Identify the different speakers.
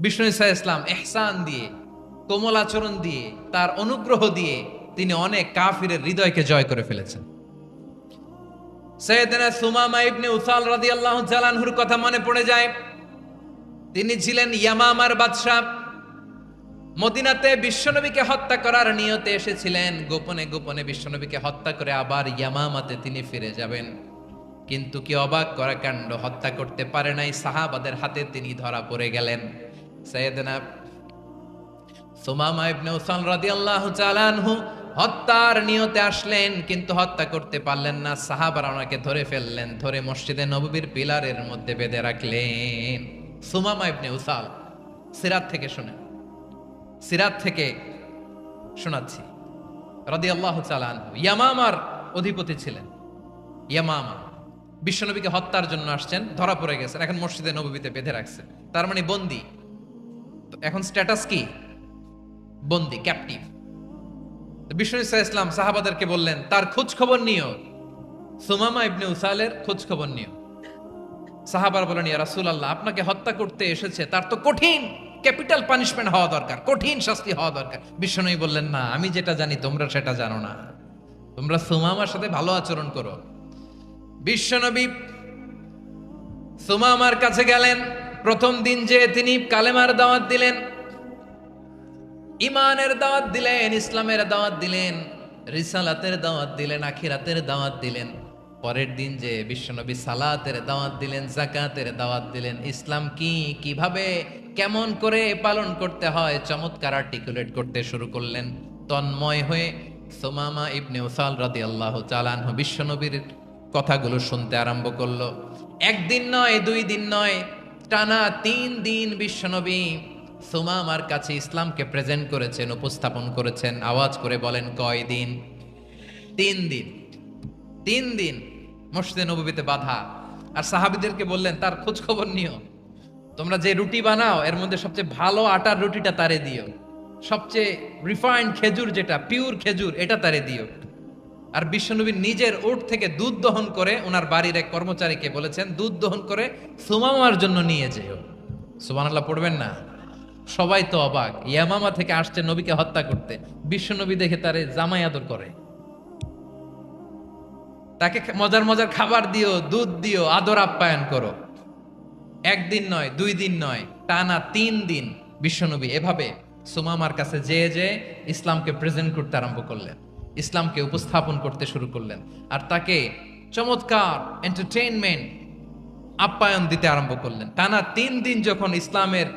Speaker 1: বিষ্ণু ঈসা ইসলাম ইহসান দিয়ে, কোমল আচরণ দিয়ে, তার অনুগ্রহ দিয়ে তিনি অনেক কাফিরের হৃদয়কে জয় করে ফেলেছেন। সাইয়েদনা সুমামা ইবনে উসাল রাদিয়াল্লাহু তাআলা আনহুর কথা মনে পড়ে যায়। তিনি ছিলেন ইয়ামামার বাদশা। মদিনাতে বিশ্বনবীকে হত্যা করার নিয়তে এসেছিলেন। গোপনে গোপনে বিশ্বনবীকে হত্যা করে আবার ইয়ামামাতে তিনি ফিরে যাবেন। কিন্তু কি অবাক করা কাণ্ড, হত্যা করতে পারে নাই, সাহাবাদের হাতে তিনি ধরা পড়ে গেলেন। সাইয়েদনা সুমামা ইবনে উসাল রাদিয়াল্লাহু তাআলা আনহু হত্যার নিয়তে আসলেন, কিন্তু হত্যা করতে পারলেন না। সাহাবারা ওনাকে ধরে ফেললেন, ধরে মসজিদে নববীর পিলারের মধ্যে বেঁধে রাখলেন। সুমামা ইবনে উসাল, সিরাত থেকে শুনেন, সিরাত থেকে শোনাচ্ছি। রাদিয়াল্লাহু তাআলা আনহু ইয়ামামার অধিপতি ছিলেন। ইয়ামামা বিশ্বনবীকে হত্যার জন্য আসছেন, ধরা পড়ে গেছেন, এখন মসজিদে নববীতে বেঁধে রাখছেন, তার মানে বন্দী। তো এখন স্ট্যাটাস কি? বন্দী, ক্যাপটিভ। বিষ্ণু ঈসা ইসলাম সাহাবাদেরকে বললেন তার খোঁজ খবর নিও, সুমামা ইবনে উসালের খোঁজ খবর নিও। সাহাবার বলেন, ইয়া রাসূলুল্লাহ, আপনাকে হত্যা করতে এসেছে, তার তো কঠিন ক্যাপিটাল পানিশমেন্ট হওয়া দরকার, কঠিন শাস্তি হওয়া দরকার। বিষ্ণু বললেন, না, আমি যেটা জানি তোমরা সেটা জানো না, তোমরা সুমামার সাথে ভালো আচরণ করো। বিশ্বনবী সুমামার কাছে গেলেন। প্রথম দিন যে তিনি কালেমার দাওয়াত দিলেন, ইমানের দাওয়াত দিলেন, ইসলামের দাওয়াত দিলেন, রিসালাতের দাওয়াত দিলেন, আখিরাতের দাওয়াত দিলেন। পরের দিন যে বিশ্বনবী সালাতের দাওয়াত দিলেন, যাকাতের দাওয়াত দিলেন, ইসলাম কি, কিভাবে, কেমন করে পালন করতে হয় চমৎকার আর্টিকুলেট করতে শুরু করলেন। তন্ময় হয়ে সুমামা ইবনে উসাল রাদিয়াল্লাহু তাআলা আনহু বিশ্বনবীর কথাগুলো শুনতে আরম্ভ করলো। একদিন নয়, দুই দিন নয়, টানা 3 দিন বিশ্বনবী সুমামার কাছে ইসলামকে প্রেজেন্ট করেছেন, উপস্থাপন করেছেন। আওয়াজ করে বলেন, কয় দিন? 3 দিন। 3 দিন মসজিদে নববীতে বাধা। আর সাহাবীদেরকে বললেন তার খোঁজ খবর নিও, তোমরা যে রুটি বানাও এর মধ্যে সবচেয়ে ভালো আটার রুটিটা তারে দিও, সবচেয়ে রিফাইন্ড খেজুর, যেটা পিওর খেজুর, এটা তারে দিও। আর বিশ্বনবী নিজের উট থেকে দুধ দহন করে ওনার বাড়ির এক কর্মচারীকে বলেছেন, দুধ দহন করে সুমামার জন্য নিয়ে যেও। সুবহানাল্লাহ পড়বেন না? সবাই তো অবাক, ইয়ামামা থেকে আসছে নবীকে হত্যা করতে, বিশ্বনবী দেখে তারে জামাই আদর করে, তাকে মজার মজার খাবার দিও, দুধ দিও, আদর আপ্যায়ন করো। একদিন নয়, 2 দিন নয়, টানা 3 দিন বিশ্বনবী এভাবে সুমামার কাছে যেয়ে যেয়ে ইসলামকে প্রেজেন্ট করতে আরম্ভ করলেন, ইসলামকে উপস্থাপন করতে শুরু করলেন। আর তাকে চমৎকার এন্টারটেইনমেন্ট, আপ্যায়ন দিতে আরম্ভ করলেন। টানা 3 দিন যখন ইসলামের